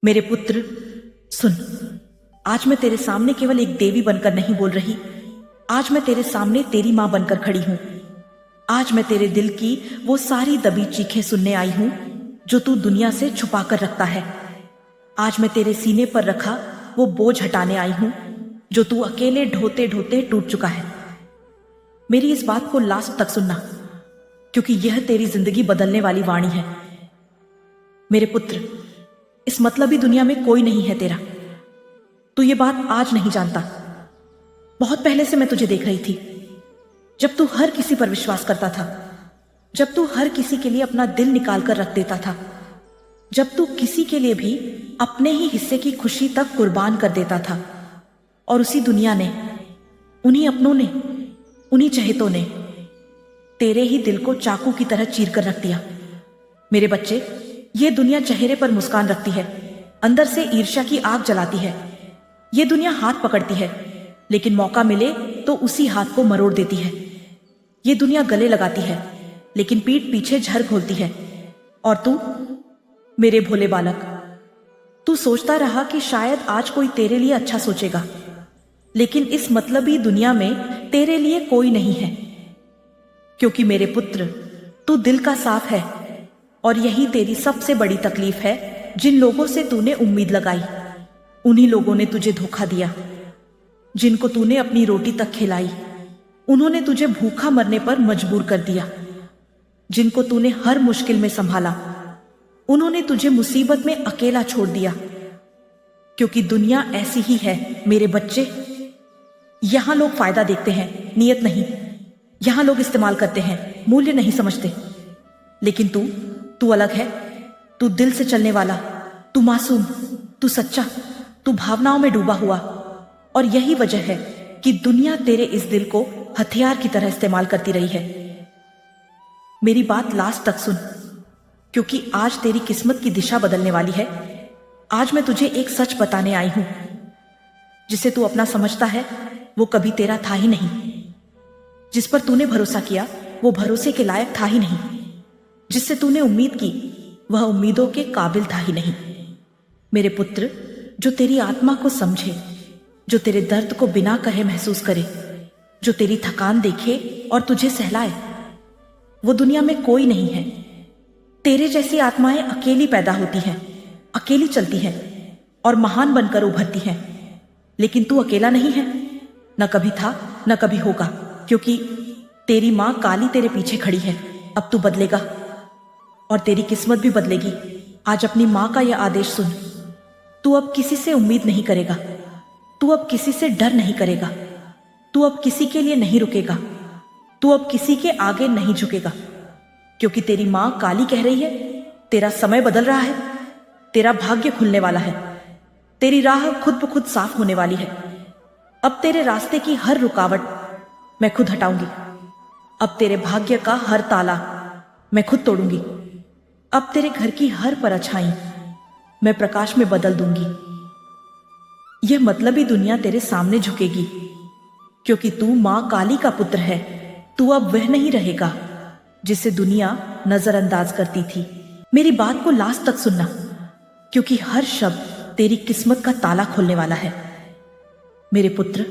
मेरे पुत्र सुन, आज मैं तेरे सामने केवल एक देवी बनकर नहीं बोल रही। आज मैं तेरे सामने तेरी मां बनकर खड़ी हूं। आज मैं तेरे दिल की वो सारी दबी चीखें सुनने आई हूं जो तू दुनिया से छुपा कर रखता है। आज मैं तेरे सीने पर रखा वो बोझ हटाने आई हूं जो तू अकेले ढोते ढोते टूट चुका है। मेरी इस बात को लास्ट तक सुनना, क्योंकि यह तेरी जिंदगी बदलने वाली वाणी है। मेरे पुत्र, इस मतलबी दुनिया में कोई नहीं है तेरा। तू ये बात आज नहीं जानता। बहुत पहले से मैं तुझे देख रही थी, जब तू हर किसी पर विश्वास करता था, जब तू हर किसी के लिए अपना दिल निकाल कर रख देता था, जब तू किसी के लिए भी अपने ही हिस्से की खुशी तक कुर्बान कर देता था। और उसी दुनिया ने, उन्हीं अपनों ने, उन्हीं चहेतों ने तेरे ही दिल को चाकू की तरह चीर कर रख दिया। मेरे बच्चे, ये दुनिया चेहरे पर मुस्कान रखती है, अंदर से ईर्ष्या की आग जलाती है। ये दुनिया हाथ पकड़ती है, लेकिन मौका मिले तो उसी हाथ को मरोड़ देती है। ये दुनिया गले लगाती है, लेकिन पीठ पीछे झर घोलती है। और तू, मेरे भोले बालक, तू सोचता रहा कि शायद आज कोई तेरे लिए अच्छा सोचेगा, लेकिन इस मतलबी दुनिया में तेरे लिए कोई नहीं है। क्योंकि मेरे पुत्र, तू दिल का साफ है, और यही तेरी सबसे बड़ी तकलीफ है। जिन लोगों से तूने उम्मीद लगाई, उन्हीं लोगों ने तुझे धोखा दिया। जिनको तूने अपनी रोटी तक खिलाई, उन्होंने तुझे भूखा मरने पर मजबूर कर दिया। जिनको तूने हर मुश्किल में संभाला, उन्होंने तुझे मुसीबत में अकेला छोड़ दिया। क्योंकि दुनिया ऐसी ही है मेरे बच्चे। यहां लोग फायदा देखते हैं, नियत नहीं। यहां लोग इस्तेमाल करते हैं, मूल्य नहीं समझते। लेकिन तू अलग है। तू दिल से चलने वाला, तू मासूम, तू सच्चा, तू भावनाओं में डूबा हुआ। और यही वजह है कि दुनिया तेरे इस दिल को हथियार की तरह इस्तेमाल करती रही है। मेरी बात लास्ट तक सुन, क्योंकि आज तेरी किस्मत की दिशा बदलने वाली है। आज मैं तुझे एक सच बताने आई हूं। जिसे तू अपना समझता है, वो कभी तेरा था ही नहीं। जिस पर तूने भरोसा किया, वो भरोसे के लायक था ही नहीं। जिससे तूने उम्मीद की, वह उम्मीदों के काबिल था ही नहीं। मेरे पुत्र, जो तेरी आत्मा को समझे, जो तेरे दर्द को बिना कहे महसूस करे, जो तेरी थकान देखे और तुझे सहलाए, वो दुनिया में कोई नहीं है। तेरे जैसी आत्माएं अकेली पैदा होती हैं, अकेली चलती हैं और महान बनकर उभरती हैं। लेकिन तू अकेला नहीं है, न कभी था, न कभी होगा। क्योंकि तेरी मां काली तेरे पीछे खड़ी है। अब तू बदलेगा और तेरी किस्मत भी बदलेगी। आज अपनी मां का यह आदेश सुन। तू अब किसी से उम्मीद नहीं करेगा। तू अब किसी से डर नहीं करेगा। तू अब किसी के लिए नहीं रुकेगा। तू अब किसी के आगे नहीं झुकेगा। क्योंकि तेरी मां काली कह रही है, तेरा समय बदल रहा है, तेरा भाग्य खुलने वाला है, तेरी राह खुद ब खुद साफ होने वाली है। अब तेरे रास्ते की हर रुकावट मैं खुद हटाऊंगी। अब तेरे भाग्य का हर ताला मैं खुद तोड़ूंगी। अब तेरे घर की हर परछाई मैं प्रकाश में बदल दूंगी। यह मतलबी दुनिया तेरे सामने झुकेगी, क्योंकि तू मां काली का पुत्र है। तू अब वह नहीं रहेगा जिसे दुनिया नजरअंदाज करती थी। मेरी बात को लास्ट तक सुनना, क्योंकि हर शब्द तेरी किस्मत का ताला खोलने वाला है। मेरे पुत्र,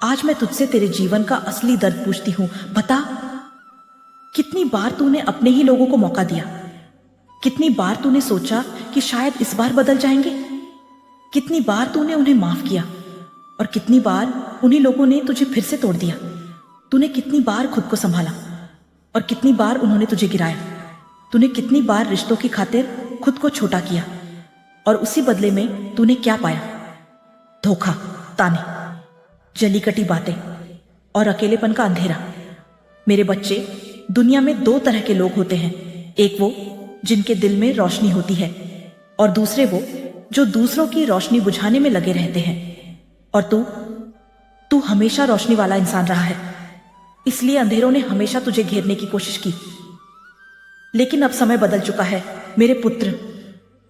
आज मैं तुझसे तेरे जीवन का असली दर्द पूछती हूं। बता, कितनी बार तूने अपने ही लोगों को मौका दिया? कितनी बार तूने सोचा कि शायद इस बार बदल जाएंगे? कितनी बार तूने उन्हें माफ किया और कितनी बार उन्हीं लोगों ने तुझे फिर से तोड़ दिया? तूने कितनी बार खुद को संभाला और कितनी बार उन्होंने तुझे गिराया? तूने कितनी बार रिश्तों की खातिर खुद को छोटा किया और उसी बदले में तूने क्या पाया? धोखा, ताने, जली कटी बातें और अकेलेपन का अंधेरा। मेरे बच्चे, दुनिया में दो तरह के लोग होते हैं। एक वो जिनके दिल में रोशनी होती है, और दूसरे वो जो दूसरों की रोशनी बुझाने में लगे रहते हैं। और तू हमेशा रोशनी वाला इंसान रहा है, इसलिए अंधेरों ने हमेशा तुझे घेरने की कोशिश की। लेकिन अब समय बदल चुका है मेरे पुत्र।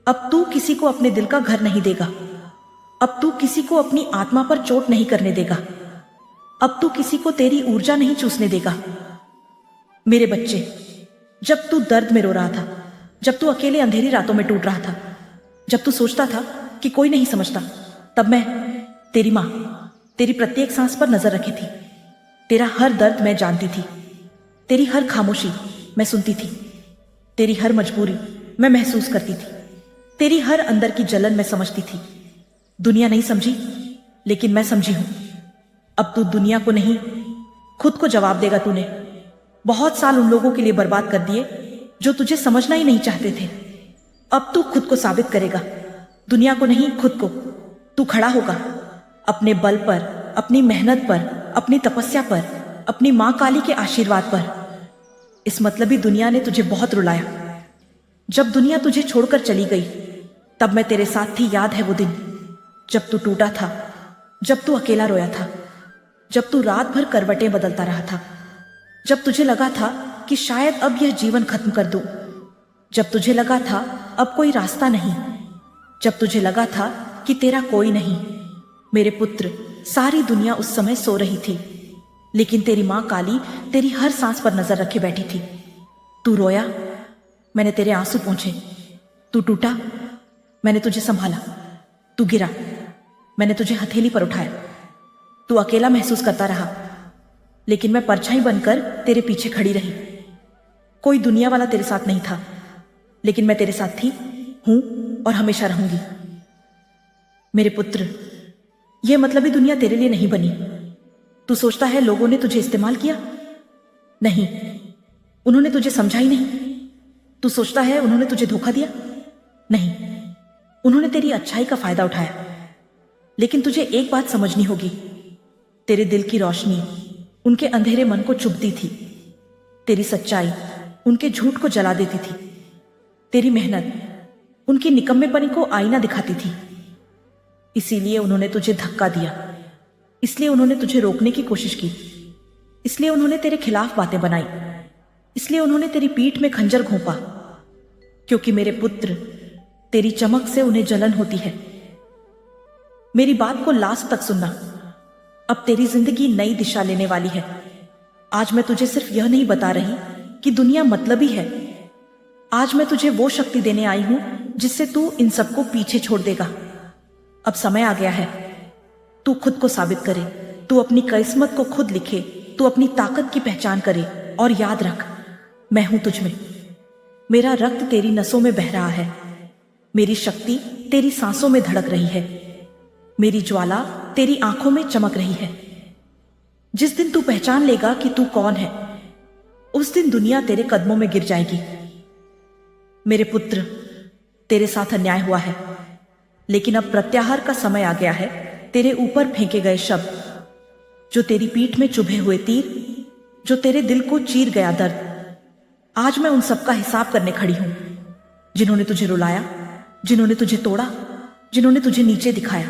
अब तू किसी को अपने दिल का घर नहीं देगा। अब तू किसी को अपनी आत्मा पर चोट नहीं करने देगा। अब तू किसी को तेरी ऊर्जा नहीं चूसने देगा। मेरे बच्चे, जब तू दर्द में रो रहा था, जब तू अकेले अंधेरी रातों में टूट रहा था, जब तू सोचता था कि कोई नहीं समझता, तब मैं, तेरी माँ, तेरी प्रत्येक सांस पर नजर रखी थी। तेरा हर दर्द मैं जानती थी, तेरी हर खामोशी मैं सुनती थी, तेरी हर मजबूरी मैं महसूस करती थी, तेरी हर अंदर की जलन मैं समझती थी। दुनिया नहीं समझी, लेकिन मैं समझी हूं। अब तू दुनिया को नहीं, खुद को जवाब देगा। तूने बहुत साल उन लोगों के लिए बर्बाद कर दिए जो तुझे समझना ही नहीं चाहते थे। अब तू खुद को साबित करेगा, दुनिया को नहीं, खुद को। तू खड़ा होगा अपने बल पर, अपनी मेहनत पर, अपनी तपस्या पर, अपनी मां काली के आशीर्वाद पर। इस मतलबी दुनिया ने तुझे बहुत रुलाया। जब दुनिया तुझे छोड़कर चली गई, तब मैं तेरे साथ थी। याद है वो दिन जब तू टूटा था, जब तू अकेला रोया था, जब तू रात भर करवटें बदलता रहा था, जब तुझे लगा था कि शायद अब यह जीवन खत्म कर दूं, जब तुझे लगा था अब कोई रास्ता नहीं, जब तुझे लगा था कि तेरा कोई नहीं। मेरे पुत्र, सारी दुनिया उस समय सो रही थी, लेकिन तेरी मां काली तेरी हर सांस पर नजर रखे बैठी थी। तू रोया, मैंने तेरे आंसू पोंछे। तू टूटा, मैंने तुझे संभाला। तू गिरा, मैंने तुझे हथेली पर उठाया। तू अकेला महसूस करता रहा, लेकिन मैं परछाई बनकर तेरे पीछे खड़ी रही। कोई दुनिया वाला तेरे साथ नहीं था, लेकिन मैं तेरे साथ थी, हूं और हमेशा रहूंगी। मेरे पुत्र, यह मतलबी दुनिया तेरे लिए नहीं बनी। तू सोचता है लोगों ने तुझे इस्तेमाल किया? नहीं, उन्होंने तुझे समझा ही नहीं। तू सोचता है उन्होंने तुझे धोखा दिया? नहीं, उन्होंने तेरी अच्छाई का फायदा उठाया। लेकिन तुझे एक बात समझनी होगी, तेरे दिल की रोशनी उनके अंधेरे मन को चुभती थी, तेरी सच्चाई उनके झूठ को जला देती थी, तेरी मेहनत उनकी निकम्मेपनी को आईना दिखाती थी। इसीलिए उन्होंने तुझे धक्का दिया, इसलिए उन्होंने तुझे रोकने की कोशिश की, इसलिए उन्होंने तेरे खिलाफ बातें बनाई, इसलिए उन्होंने तेरी पीठ में खंजर घोंपा। क्योंकि मेरे पुत्र, तेरी चमक से उन्हें जलन होती है। मेरी बात को लास्ट तक सुनना। अब तेरी जिंदगी नई दिशा लेने वाली है। आज मैं तुझे सिर्फ यह नहीं बता रही कि दुनिया मतलबी है। आज मैं तुझे वो शक्ति देने आई हूं जिससे तू इन सबको पीछे छोड़ देगा। अब समय आ गया है, तू खुद को साबित करे, तू अपनी किस्मत को खुद लिखे, तू अपनी ताकत की पहचान करे। और याद रख, मैं हूं तुझ में। मेरा रक्त तेरी नसों में बह रहा है, मेरी शक्ति तेरी सांसों में धड़क रही है, मेरी ज्वाला तेरी आंखों में चमक रही है। जिस दिन तू पहचान लेगा कि तू कौन है, उस दिन दुनिया तेरे कदमों में गिर जाएगी। मेरे पुत्र, तेरे साथ अन्याय हुआ है, लेकिन अब प्रत्याहार का समय आ गया है। तेरे ऊपर फेंके गए शब्द, जो तेरी पीठ में चुभे हुए तीर, जो तेरे दिल को चीर गया दर्द, आज मैं उन सबका हिसाब करने खड़ी हूं। जिन्होंने तुझे रुलाया, जिन्होंने तुझे तोड़ा, जिन्होंने तुझे नीचे दिखाया,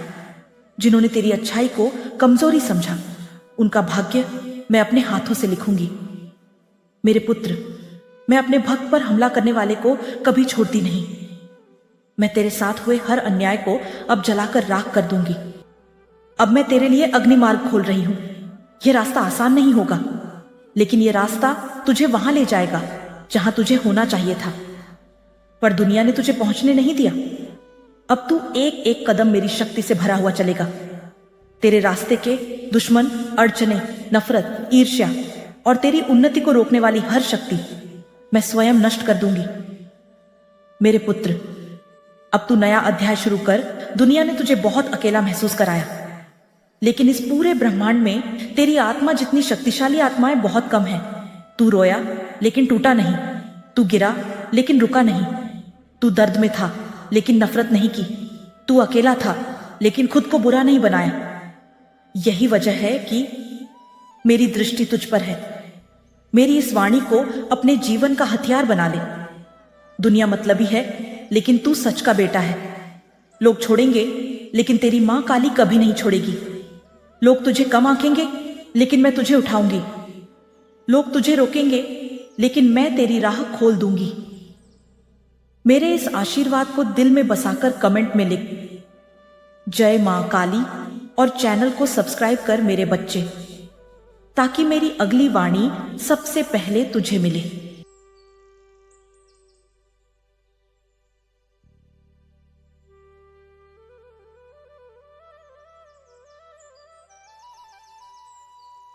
जिन्होंने तेरी अच्छाई को कमजोरी समझा, उनका भाग्य मैं अपने हाथों से लिखूंगी। मेरे पुत्र, मैं अपने भक्त पर हमला करने वाले को कभी छोड़ती नहीं। मैं तेरे साथ हुए हर अन्याय को अब जलाकर राख कर दूंगी। अब मैं तेरे लिए अग्निमार्ग खोल रही हूं। यह रास्ता आसान नहीं होगा, लेकिन यह रास्ता तुझे वहां ले जाएगा जहां तुझे होना चाहिए था। पर दुनिया ने तुझे पहुंचने नहीं दिया। अब तू एक एक कदम मेरी शक्ति से भरा हुआ चलेगा। तेरे रास्ते के दुश्मन, अड़चने, नफरत, ईर्ष्या और तेरी उन्नति को रोकने वाली हर शक्ति मैं स्वयं नष्ट कर दूंगी। मेरे पुत्र, अब तू नया अध्याय शुरू कर। दुनिया ने तुझे बहुत अकेला महसूस कराया, लेकिन इस पूरे ब्रह्मांड में तेरी आत्मा जितनी शक्तिशाली आत्माएं बहुत कम है। तू रोया, लेकिन टूटा नहीं। तू गिरा, लेकिन रुका नहीं। तू दर्द में था, लेकिन नफरत नहीं की। तू अकेला था, लेकिन खुद को बुरा नहीं बनाया। यही वजह है कि मेरी दृष्टि तुझ पर है। मेरी इस वाणी को अपने जीवन का हथियार बना ले। दुनिया मतलबी है, लेकिन तू सच का बेटा है। लोग छोड़ेंगे, लेकिन तेरी मां काली कभी नहीं छोड़ेगी। लोग तुझे कम आंकेंगे, लेकिन मैं तुझे उठाऊंगी। लोग तुझे रोकेंगे, लेकिन मैं तेरी राह खोल दूंगी। मेरे इस आशीर्वाद को दिल में बसाकर कमेंट में लिख, जय मां काली, और चैनल को सब्सक्राइब कर मेरे बच्चे, ताकि मेरी अगली वाणी सबसे पहले तुझे मिले।